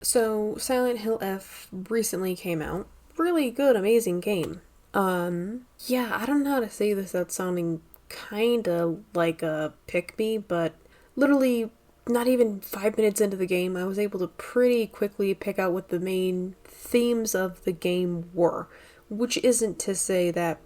So, Silent Hill F recently came out. Really good, amazing game. Yeah, I don't know how to say this without sounding kinda like a pick me, but literally not even 5 minutes into the game, I was able to pretty quickly pick out what the main themes of the game were. Which isn't to say that,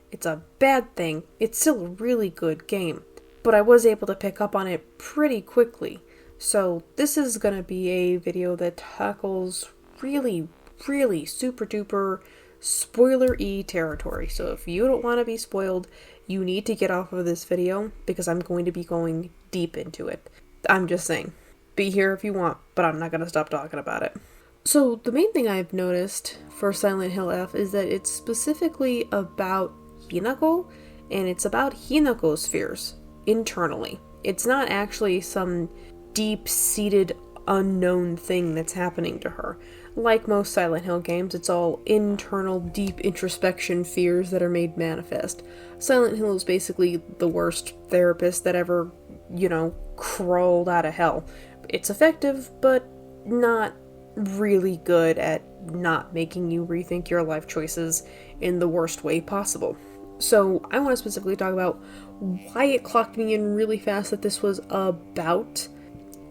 it's a bad thing. It's still a really good game. But I was able to pick up on it pretty quickly. So this is going to be a video that tackles really, really super duper spoiler-y territory. So if you don't want to be spoiled, you need to get off of this video because I'm going to be going deep into it. I'm just saying, be here if you want, but I'm not going to stop talking about it. So the main thing I've noticed for Silent Hill F is that it's specifically about Hinako, and it's about Hinako's fears internally. It's not actually some deep-seated unknown thing that's happening to her. Like most Silent Hill games, it's all internal, deep introspection fears that are made manifest. Silent Hill is basically the worst therapist that ever, crawled out of hell. It's effective, but not really good at not making you rethink your life choices in the worst way possible. So I want to specifically talk about why it clocked me in really fast that this was about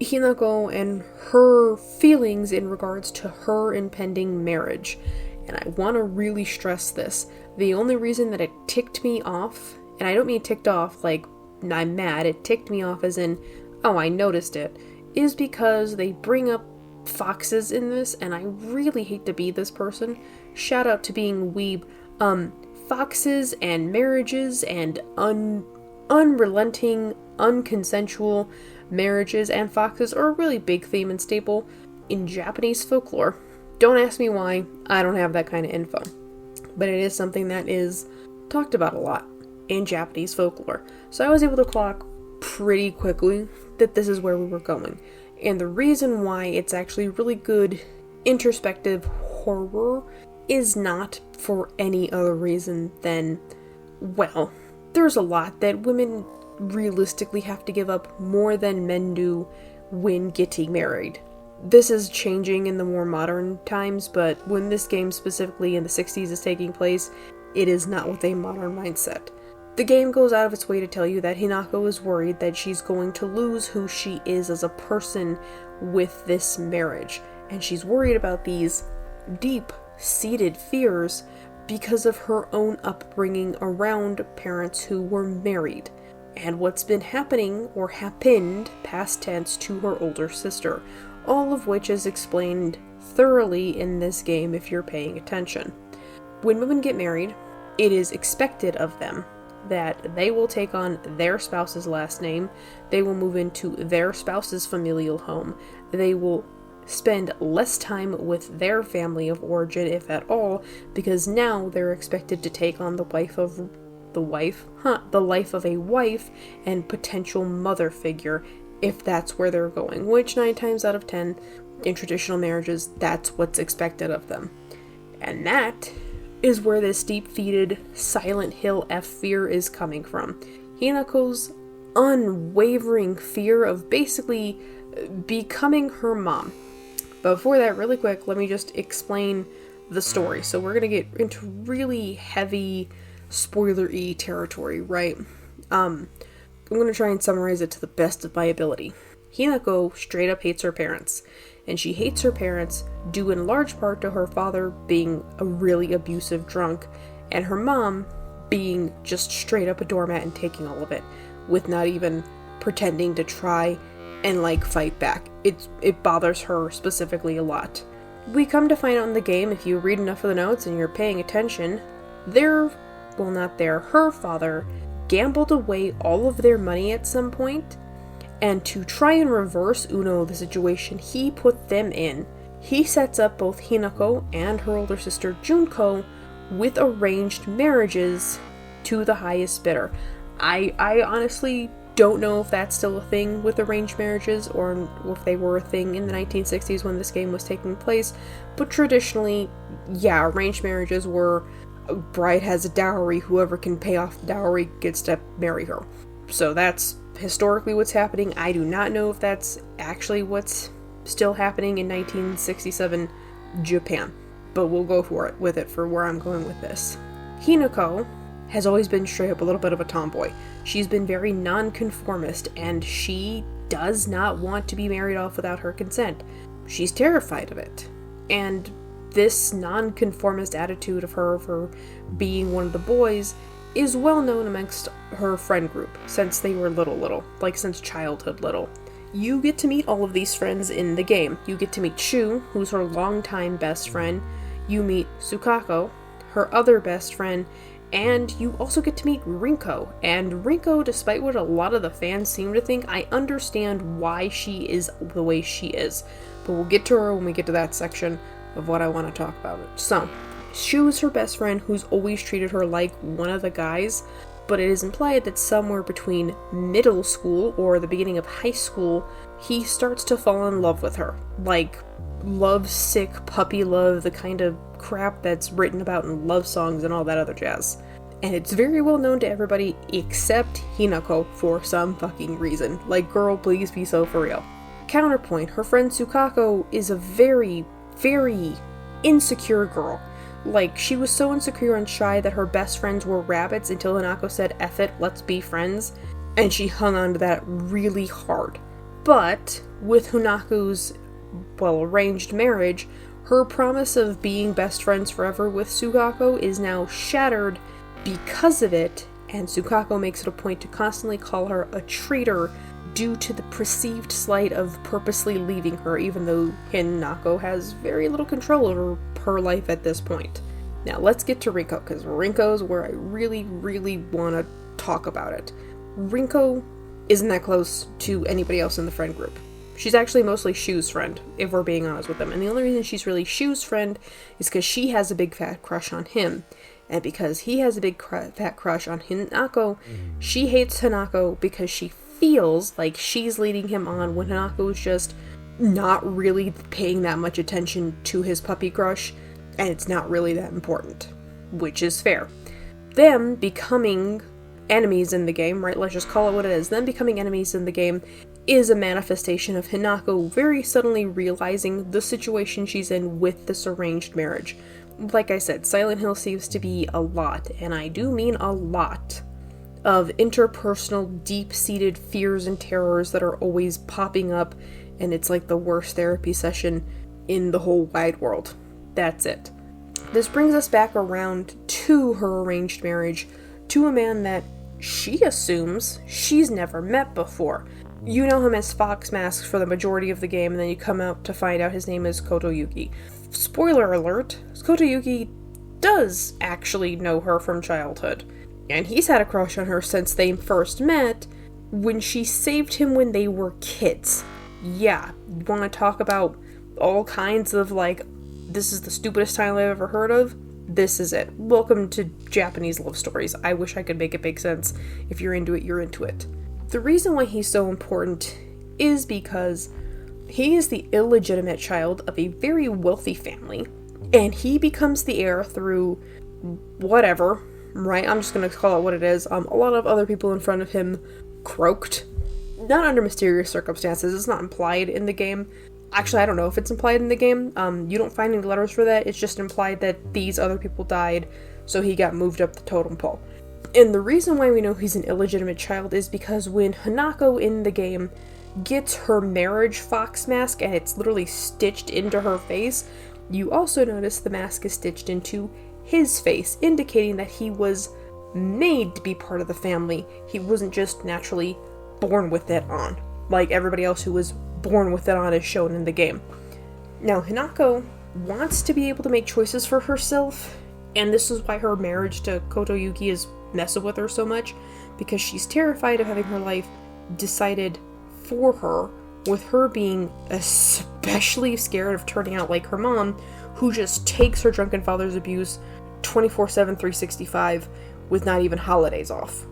Hinako and her feelings in regards to her impending marriage. And I want to really stress this. The only reason that it ticked me off, and I don't mean ticked off like I'm mad, it ticked me off as in, oh, I noticed it, is because they bring up foxes in this, and I really hate to be this person. Shout out to being weeb. Foxes and marriages and unrelenting, unconsensual marriages and foxes are a really big theme and staple in Japanese folklore. Don't ask me why, I don't have that kind of info. But it is something that is talked about a lot in Japanese folklore. So I was able to clock pretty quickly that this is where we were going. And the reason why it's actually really good introspective horror is not for any other reason than, well, there's a lot that women realistically have to give up more than men do when getting married. This is changing in the more modern times, but when this game specifically in the 60s is taking place, it is not with a modern mindset. The game goes out of its way to tell you that Hinako is worried that she's going to lose who she is as a person with this marriage, and she's worried about these deep-seated fears because of her own upbringing around parents who were married, and what's been happening, or happened, past tense, to her older sister, all of which is explained thoroughly in this game if you're paying attention. When women get married, it is expected of them that they will take on their spouse's last name, they will move into their spouse's familial home, they will spend less time with their family of origin, if at all, because now they're expected to take on the life of a wife and potential mother figure, if that's where they're going, which 9 times out of 10 in traditional marriages, that's what's expected of them. And that is where this deep-seated Silent Hill F fear is coming from. Hinako's unwavering fear of basically becoming her mom. But before that, really quick, let me just explain the story. So we're gonna get into really heavy spoiler-y territory, right? I'm gonna try and summarize it to the best of my ability. Hinako straight up hates her parents, and she hates her parents due in large part to her father being a really abusive drunk, and her mom being just straight up a doormat and taking all of it, with not even pretending to try and fight back. It bothers her specifically a lot. We come to find out in the game, if you read enough of the notes and you're paying attention, her father gambled away all of their money at some point, and to try and reverse the situation he put them in, he sets up both Hinako and her older sister Junko with arranged marriages to the highest bidder. I honestly don't know if that's still a thing with arranged marriages, or if they were a thing in the 1960s when this game was taking place, but traditionally, yeah, arranged marriages were bride has a dowry, whoever can pay off the dowry gets to marry her. So that's historically what's happening. I do not know if that's actually what's still happening in 1967 Japan. But we'll go for it with it for where I'm going with this. Hinako has always been straight up a little bit of a tomboy. She's been very nonconformist, and she does not want to be married off without her consent. She's terrified of it. And this nonconformist attitude of her for being one of the boys is well known amongst her friend group since they were little, like since childhood little. You get to meet all of these friends in the game. You get to meet Shu, who's her longtime best friend. You meet Tsukako, her other best friend, and you also get to meet Rinko. And Rinko, despite what a lot of the fans seem to think, I understand why she is the way she is. But we'll get to her when we get to that section of what I want to talk about. So, Shu's her best friend who's always treated her like one of the guys, but it is implied that somewhere between middle school or the beginning of high school, he starts to fall in love with her. Like, love-sick puppy love, the kind of crap that's written about in love songs and all that other jazz. And it's very well known to everybody except Hinako for some fucking reason. Like, girl, please be so for real. Counterpoint, her friend Tsukako is a very, very insecure girl. Like, she was so insecure and shy that her best friends were rabbits until Hinako said, "F it, let's be friends." And she hung on to that really hard. But with Hanako's, arranged marriage, her promise of being best friends forever with Tsukako is now shattered because of it, and Tsukako makes it a point to constantly call her a traitor due to the perceived slight of purposely leaving her, even though Hinako has very little control over her life at this point. Now let's get to Rinko, because Rinko's where I really, really want to talk about it. Rinko isn't that close to anybody else in the friend group. She's actually mostly Shu's friend, if we're being honest with them. And the only reason she's really Shu's friend is because she has a big fat crush on him. And because he has a big fat crush on Hinako, she hates Hinako because she feels like she's leading him on when Hanako's just not really paying that much attention to his puppy crush, and it's not really that important, which is fair. Them becoming enemies in the game, right, let's just call it what it is, them becoming enemies in the game is a manifestation of Hinako very suddenly realizing the situation she's in with this arranged marriage. Like I said, Silent Hill seems to be a lot, and I do mean a lot, of interpersonal, deep-seated fears and terrors that are always popping up, and it's like the worst therapy session in the whole wide world. That's it. This brings us back around to her arranged marriage, to a man that she assumes she's never met before. You know him as Fox Mask for the majority of the game, and then you come out to find out his name is Kotoyuki. Spoiler alert, Kotoyuki does actually know her from childhood. And he's had a crush on her since they first met, when she saved him when they were kids. Yeah, you want to talk about all kinds of, like, this is the stupidest title I've ever heard of? This is it. Welcome to Japanese love stories. I wish I could make it make sense. If you're into it, you're into it. The reason why he's so important is because he is the illegitimate child of a very wealthy family, and he becomes the heir through whatever, right? I'm just gonna call it what it is. A lot of other people in front of him croaked. Not under mysterious circumstances. It's not implied in the game. Actually, I don't know if it's implied in the game. You don't find any letters for that. It's just implied that these other people died, so he got moved up the totem pole. And the reason why we know he's an illegitimate child is because when Hinako in the game gets her marriage fox mask and it's literally stitched into her face, you also notice the mask is stitched into his face, indicating that he was made to be part of the family. He wasn't just naturally born with it on, like everybody else who was born with it on is shown in the game. Now, Hinako wants to be able to make choices for herself, and this is why her marriage to Kotoyuki is messing with her so much, because she's terrified of having her life decided for her, with her being especially scared of turning out like her mom, who just takes her drunken father's abuse 24/7, 365, with not even holidays off.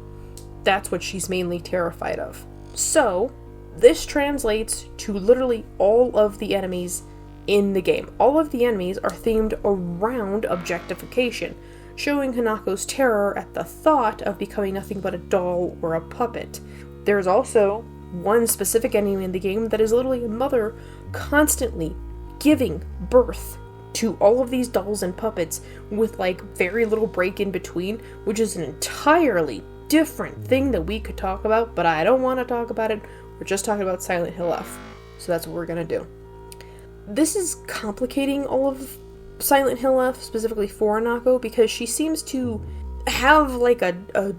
That's what she's mainly terrified of. So, this translates to literally all of the enemies in the game. All of the enemies are themed around objectification, showing Hanako's terror at the thought of becoming nothing but a doll or a puppet. There's also one specific enemy in the game that is literally a mother constantly giving birth to all of these dolls and puppets with like very little break in between, which is an entirely different thing that we could talk about, but I don't want to talk about it. We're just talking about Silent Hill F. So that's what we're gonna do. This is complicating all of Silent Hill F, specifically for Hanako, because she seems to have like a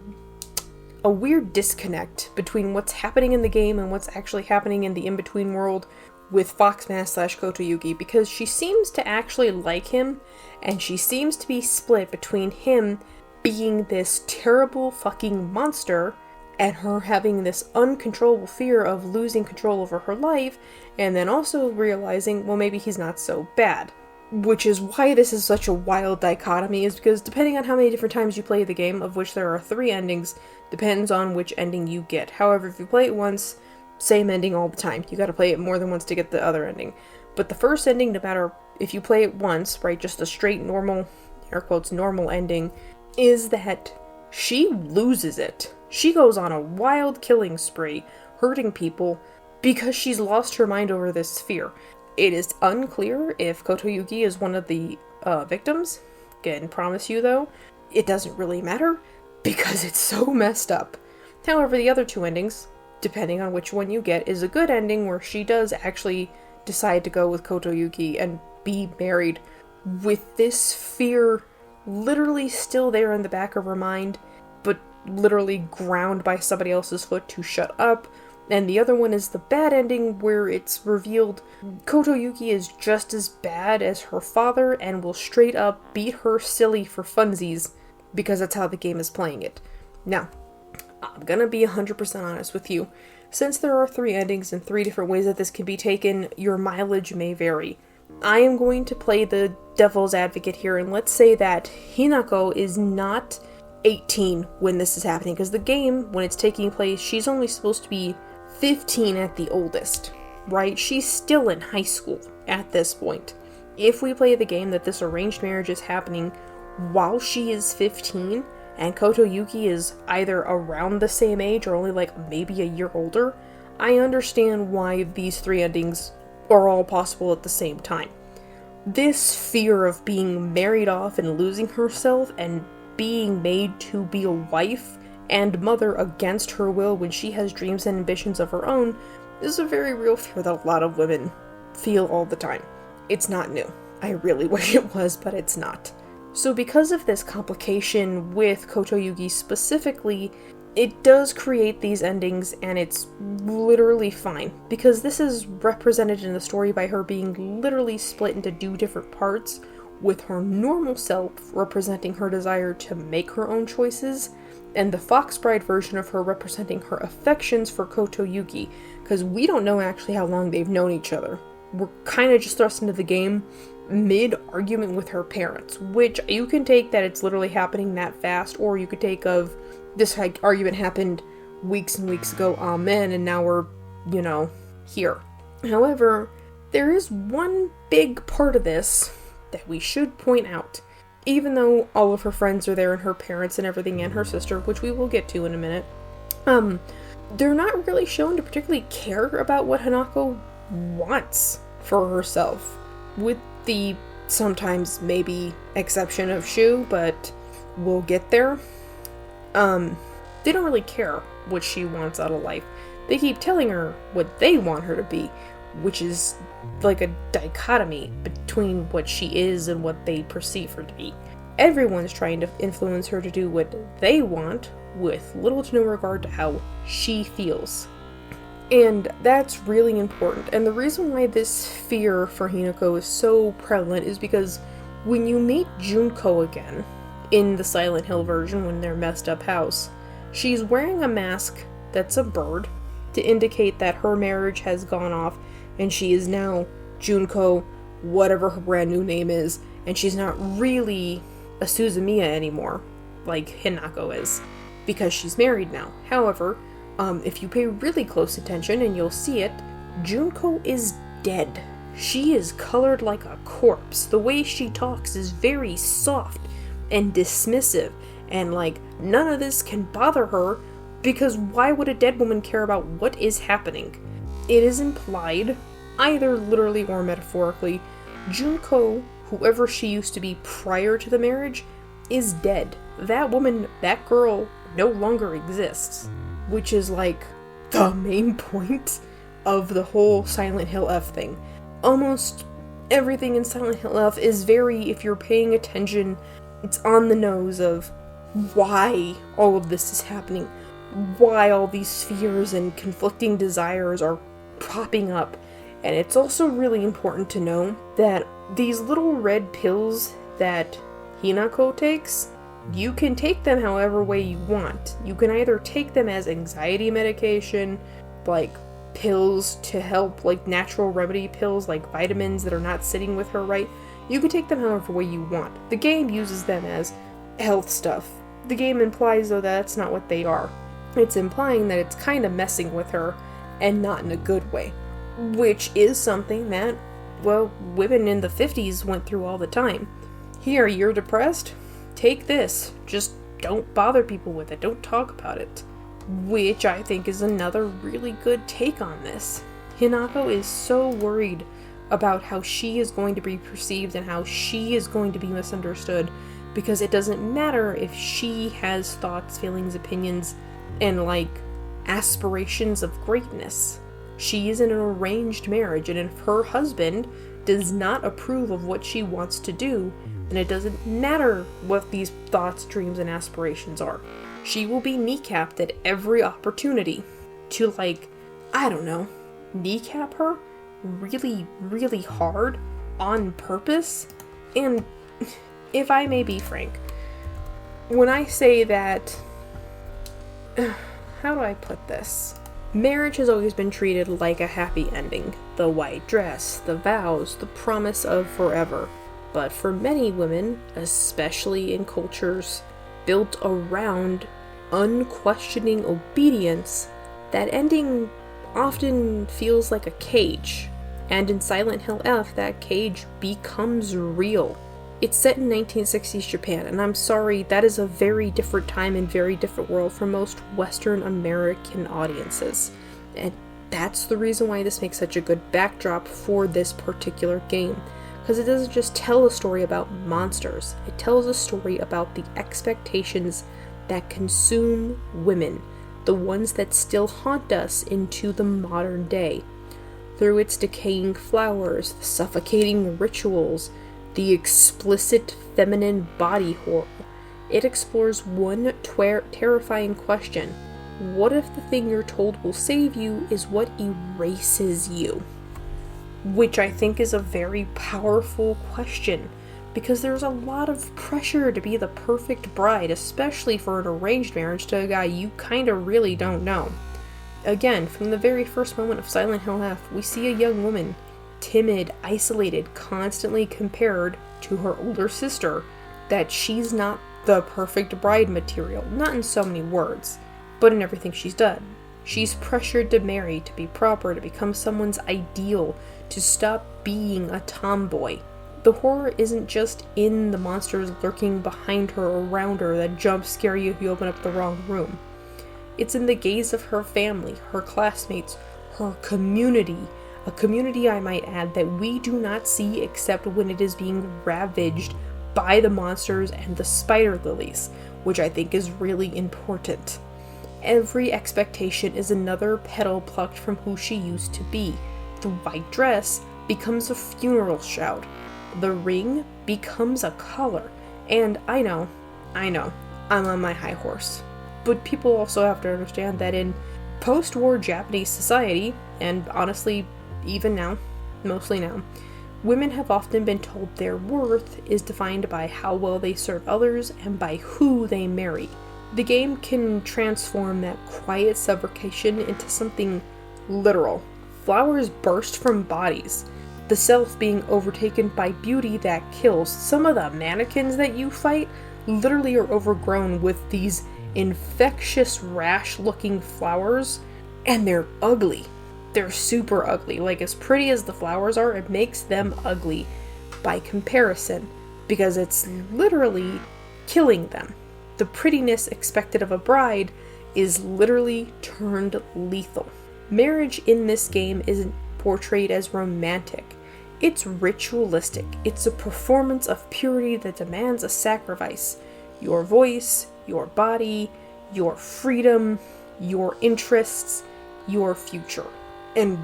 weird disconnect between what's happening in the game and what's actually happening in the in-between world with Foxmask / Kotoyuki, because she seems to actually like him, and she seems to be split between him being this terrible fucking monster and her having this uncontrollable fear of losing control over her life, and then also realizing, well, maybe he's not so bad. Which is why this is such a wild dichotomy, is because depending on how many different times you play the game, of which there are 3 endings, depends on which ending you get. However, if you play it once, same ending all the time. You gotta play it more than once to get the other ending. But the first ending, no matter if you play it once, right, just a straight normal, air quotes, normal ending, is that she loses it. She goes on a wild killing spree, hurting people, because she's lost her mind over this fear. It is unclear if Kotoyuki is one of the victims. Again, promise you though, it doesn't really matter, because it's so messed up. However, the other 2 endings, depending on which one you get, is a good ending where she does actually decide to go with Kotoyuki and be married with this fear literally still there in the back of her mind, but literally ground by somebody else's foot to shut up. And the other one is the bad ending where it's revealed Kotoyuki is just as bad as her father and will straight up beat her silly for funsies, because that's how the game is playing it. Now, I'm gonna be 100% honest with you. Since there are 3 endings and 3 different ways that this can be taken, your mileage may vary. I am going to play the devil's advocate here, and let's say that Hinako is not 18 when this is happening, because the game, when it's taking place, she's only supposed to be 15 at the oldest, right? She's still in high school at this point. If we play the game that this arranged marriage is happening while she is 15, and Kotoyuki is either around the same age or only like maybe a year older, I understand why these 3 endings are all possible at the same time. This fear of being married off and losing herself and being made to be a wife and mother against her will when she has dreams and ambitions of her own is a very real fear that a lot of women feel all the time. It's not new. I really wish it was, but it's not. So because of this complication with Kotoyuki specifically, it does create these endings, and it's literally fine, because this is represented in the story by her being literally split into 2 different parts, with her normal self representing her desire to make her own choices, and the Fox Bride version of her representing her affections for Kotoyuki, because we don't know actually how long they've known each other. We're kind of just thrust into the game mid-argument with her parents, which you can take that it's literally happening that fast, or you could take of this argument happened weeks and weeks ago, amen, and now we're, here. However, there is one big part of this that we should point out. Even though all of her friends are there, and her parents and everything, and her sister, which we will get to in a minute, they're not really shown to particularly care about what Hanako wants for herself, with the sometimes maybe exception of Shu, but we'll get there. They don't really care what she wants out of life. They keep telling her what they want her to be, which is like a dichotomy between what she is and what they perceive her to be. Everyone's trying to influence her to do what they want, with little to no regard to how she feels. And that's really important. And the reason why this fear for Hinako is so prevalent is because when you meet Junko again, in the Silent Hill version when they're messed up house, she's wearing a mask that's a bird to indicate that her marriage has gone off and she is now Junko, whatever her brand new name is, and she's not really a Suzumiya anymore, like Hinako is, because she's married now. However, if you pay really close attention, and you'll see it, Junko is dead. She is colored like a corpse. The way she talks is very soft and dismissive, and like, none of this can bother her, because why would a dead woman care about what is happening? It is implied either literally or metaphorically, Junko, whoever she used to be prior to the marriage, is dead. That woman, that girl, no longer exists. Which is like the main point of the whole Silent Hill F thing. Almost everything in Silent Hill F is very, if you're paying attention, it's on the nose of why all of this is happening. Why all these fears and conflicting desires are popping up. And it's also really important to know that these little red pills that Hinako takes, you can take them however way you want. You can either take them as anxiety medication, like pills to help, like natural remedy pills, like vitamins that are not sitting with her right. You can take them however way you want. The game uses them as health stuff. The game implies, though, that that's not what they are. It's implying that it's kind of messing with her, and not in a good way. Which is something that, well, women in the 50s went through all the time. Here, you're depressed? Take this. Just don't bother people with it. Don't talk about it. Which I think is another really good take on this. Hinako is so worried about how she is going to be perceived and how she is going to be misunderstood, because it doesn't matter if she has thoughts, feelings, opinions, and like aspirations of greatness. She is in an arranged marriage, and if her husband does not approve of what she wants to do, then it doesn't matter what these thoughts, dreams, and aspirations are. She will be kneecapped at every opportunity to, like, I don't know, kneecap her really, really hard on purpose. And if I may be frank, when I say that, how do I put this? Marriage has always been treated like a happy ending. The white dress, the vows, the promise of forever. But for many women, especially in cultures built around unquestioning obedience, that ending often feels like a cage. And in Silent Hill F, that cage becomes real. It's set in 1960s Japan, and I'm sorry, that is a very different time and very different world for most Western American audiences. And that's the reason why this makes such a good backdrop for this particular game. Because it doesn't just tell a story about monsters, it tells a story about the expectations that consume women, the ones that still haunt us into the modern day. Through its decaying flowers, the suffocating rituals, the explicit feminine body horror, it explores one terrifying question. What if the thing you're told will save you is what erases you? Which I think is a very powerful question, because there's a lot of pressure to be the perfect bride, especially for an arranged marriage to a guy you kinda really don't know. Again, from the very first moment of Silent Hill F, we see a young woman, timid, isolated, constantly compared to her older sister, that she's not the perfect bride material, not in so many words, but in everything she's done. She's pressured to marry, to be proper, to become someone's ideal, to stop being a tomboy. The horror isn't just in the monsters lurking behind her or around her that jump scare you if you open up the wrong room. It's in the gaze of her family, her classmates, her community, a community, I might add, that we do not see except when it is being ravaged by the monsters and the spider lilies, which I think is really important. Every expectation is another petal plucked from who she used to be. The white dress becomes a funeral shroud. The ring becomes a collar. And I know, I'm on my high horse. But people also have to understand that in post-war Japanese society, and honestly, even now, mostly now, women have often been told their worth is defined by how well they serve others and by who they marry. The game can transform that quiet suffocation into something literal. Flowers burst from bodies, the self being overtaken by beauty that kills. Some of the mannequins that you fight literally are overgrown with these infectious rash-looking flowers, and they're ugly. They're super ugly. Like, as pretty as the flowers are, it makes them ugly by comparison, because it's literally killing them. The prettiness expected of a bride is literally turned lethal. Marriage in this game isn't portrayed as romantic. It's ritualistic. It's a performance of purity that demands a sacrifice. Your voice, your body, your freedom, your interests, your future. And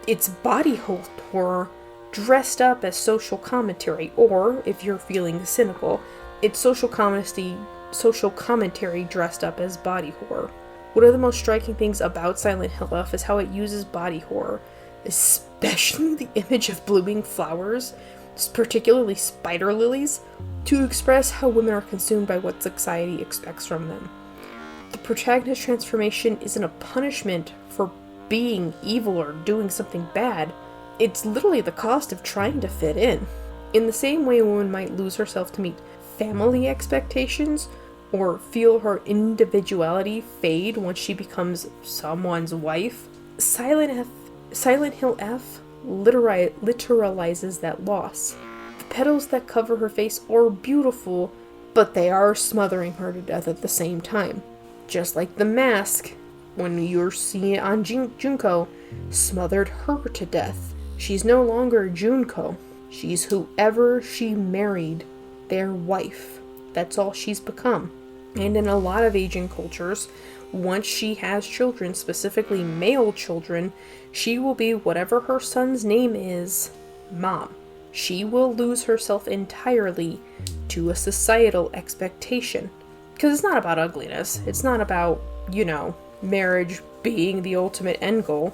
it's body horror dressed up as social commentary, or, if you're feeling cynical, it's social commentary dressed up as body horror. One of the most striking things about Silent Hill F is how it uses body horror, especially the image of blooming flowers, particularly spider lilies, to express how women are consumed by what society expects from them. The protagonist's transformation isn't a punishment for being evil or doing something bad. It's literally the cost of trying to fit in. In the same way a woman might lose herself to meet family expectations, or feel her individuality fade once she becomes someone's wife, Silent Hill F literalizes that loss. The petals that cover her face are beautiful, but they are smothering her to death at the same time. Just like the mask, when you're seeing it on Junko, smothered her to death. She's no longer Junko. She's whoever she married, their wife. That's all she's become. And in a lot of Asian cultures, once she has children, specifically male children, she will be whatever her son's name is, mom. She will lose herself entirely to a societal expectation. Because it's not about ugliness. It's not about, marriage being the ultimate end goal.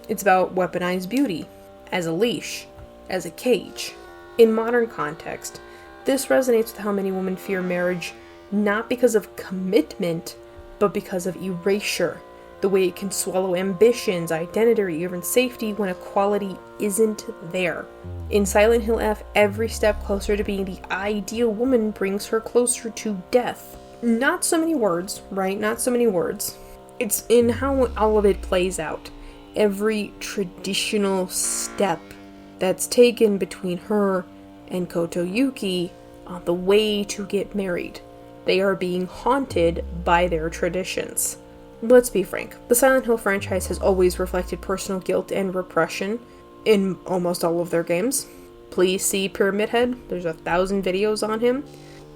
It's about weaponized beauty, as a leash, as a cage. In modern context, this resonates with how many women fear marriage not because of commitment, but because of erasure. The way it can swallow ambitions, identity, or even safety when equality isn't there. In Silent Hill F, every step closer to being the ideal woman brings her closer to death. Not so many words, right? Not so many words. It's in how all of it plays out. Every traditional step that's taken between her and Kotoyuki on the way to get married. They are being haunted by their traditions. Let's be frank, the Silent Hill franchise has always reflected personal guilt and repression in almost all of their games. Please see Pyramid Head, there's 1,000 videos on him.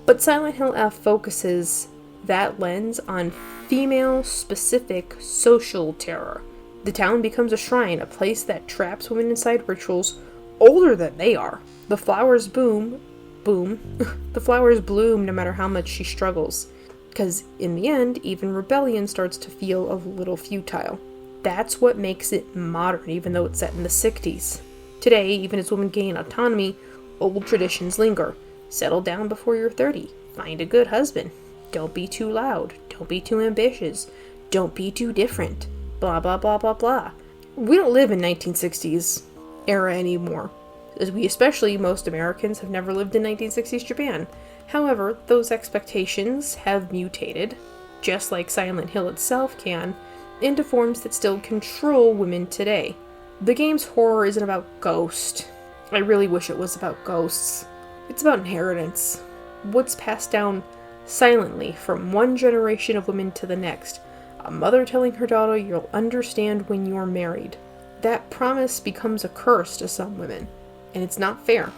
But Silent Hill F focuses that lens on female-specific social terror. The town becomes a shrine, a place that traps women inside rituals older than they are. The flowers bloom, the flowers bloom no matter how much she struggles. Because in the end, even rebellion starts to feel a little futile. That's what makes it modern, even though it's set in the 60s. Today, even as women gain autonomy, old traditions linger. Settle down before you're 30. Find a good husband. Don't be too loud. Don't be too ambitious. Don't be too different. Blah, blah, blah, blah, blah. We don't live in 1960s era anymore. As most Americans, have never lived in 1960s Japan. However, those expectations have mutated, just like Silent Hill itself can, into forms that still control women today. The game's horror isn't about ghosts. I really wish it was about ghosts. It's about inheritance. What's passed down silently from one generation of women to the next. A mother telling her daughter, "You'll understand when you're married." That promise becomes a curse to some women. And it's not fair,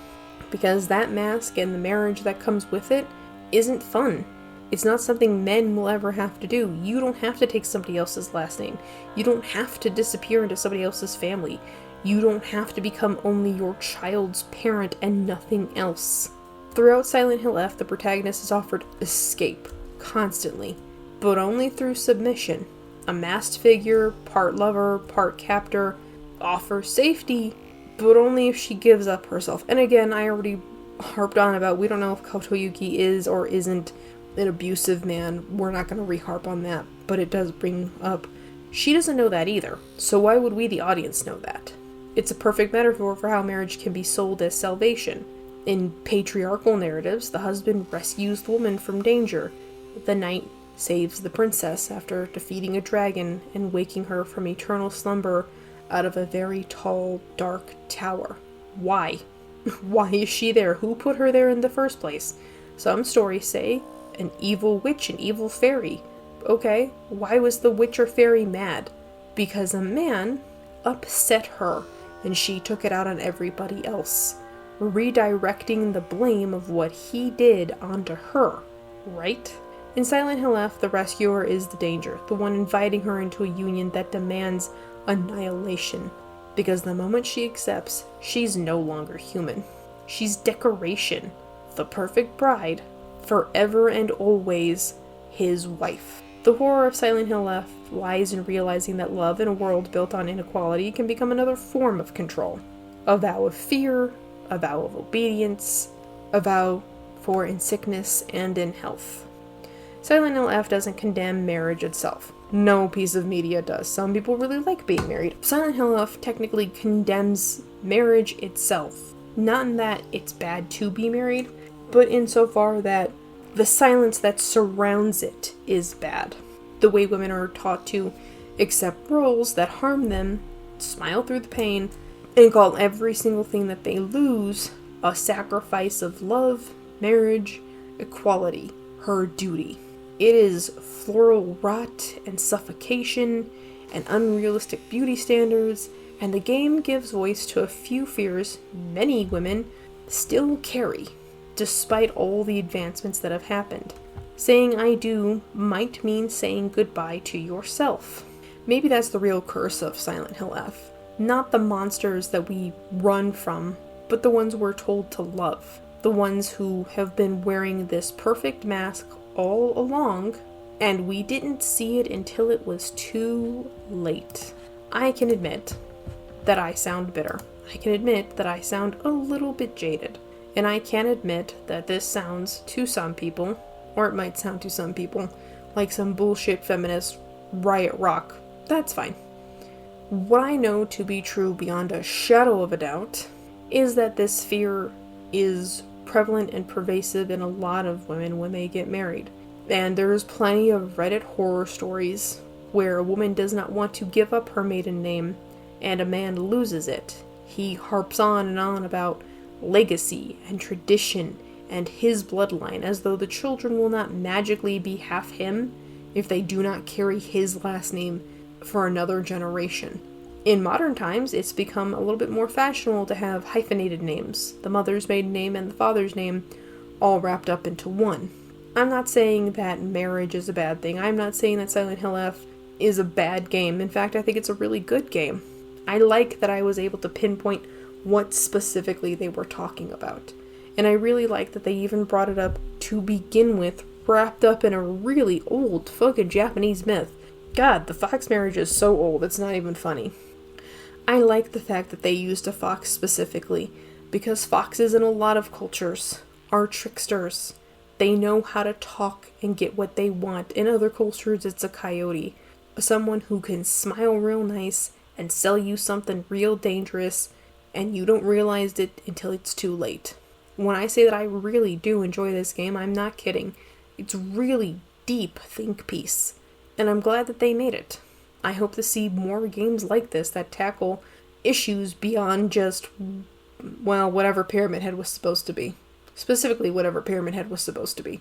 because that mask and the marriage that comes with it isn't fun. It's not something men will ever have to do. You don't have to take somebody else's last name. You don't have to disappear into somebody else's family. You don't have to become only your child's parent and nothing else. Throughout Silent Hill F, the protagonist is offered escape, constantly, but only through submission. A masked figure, part lover, part captor, offers safety, but only if she gives up herself. And again, I already harped on about we don't know if Kotoyuki is or isn't an abusive man. We're not going to re-harp on that, but it does bring up she doesn't know that either. So why would we, the audience, know that? It's a perfect metaphor for how marriage can be sold as salvation. In patriarchal narratives, the husband rescues the woman from danger. The knight saves the princess after defeating a dragon and waking her from eternal slumber out of a very tall, dark tower. Why? Why is she there? Who put her there in the first place? Some stories say an evil witch, an evil fairy. Okay, why was the witch or fairy mad? Because a man upset her and she took it out on everybody else, redirecting the blame of what he did onto her, right? In Silent Hill F, the rescuer is the danger, the one inviting her into a union that demands annihilation, because the moment she accepts, she's no longer human. She's decoration, the perfect bride, forever and always his wife. The horror of Silent Hill F lies in realizing that love in a world built on inequality can become another form of control. A vow of fear, a vow of obedience, a vow for in sickness and in health. Silent Hill F doesn't condemn marriage itself. No piece of media does. Some people really like being married. Silent Hill F technically condemns marriage itself. Not in that it's bad to be married, but insofar that the silence that surrounds it is bad. The way women are taught to accept roles that harm them, smile through the pain, and call every single thing that they lose a sacrifice of love, marriage, equality, her duty. It is floral rot and suffocation and unrealistic beauty standards, and the game gives voice to a few fears many women still carry, despite all the advancements that have happened. Saying I do might mean saying goodbye to yourself. Maybe that's the real curse of Silent Hill F. Not the monsters that we run from, but the ones we're told to love. The ones who have been wearing this perfect mask all along, and we didn't see it until it was too late. I can admit that I sound bitter. I can admit that I sound a little bit jaded. And I can admit that this sounds to some people, or it might sound to some people, like some bullshit feminist riot rock. That's fine. What I know to be true beyond a shadow of a doubt is that this fear is prevalent and pervasive in a lot of women when they get married. And there's plenty of Reddit horror stories where a woman does not want to give up her maiden name and a man loses it. He harps on and on about legacy and tradition and his bloodline, as though the children will not magically be half him if they do not carry his last name for another generation. In modern times, it's become a little bit more fashionable to have hyphenated names, the mother's maiden name and the father's name, all wrapped up into one. I'm not saying that marriage is a bad thing. I'm not saying that Silent Hill F is a bad game. In fact, I think it's a really good game. I like that I was able to pinpoint what specifically they were talking about. And I really like that they even brought it up to begin with, wrapped up in a really old fucking Japanese myth. God, the fox marriage is so old, it's not even funny. I like the fact that they used a fox specifically, because foxes in a lot of cultures are tricksters. They know how to talk and get what they want. In other cultures, it's a coyote. Someone who can smile real nice and sell you something real dangerous, and you don't realize it until it's too late. When I say that I really do enjoy this game, I'm not kidding. It's really deep think piece, and I'm glad that they made it. I hope to see more games like this that tackle issues beyond just, well, whatever Pyramid Head was supposed to be. Specifically, whatever Pyramid Head was supposed to be.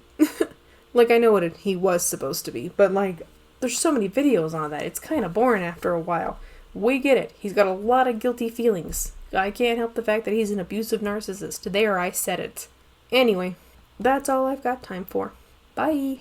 Like, I know what he was supposed to be, but like, there's so many videos on that, it's kind of boring after a while. We get it. He's got a lot of guilty feelings. I can't help the fact that he's an abusive narcissist. There, I said it. Anyway, that's all I've got time for. Bye!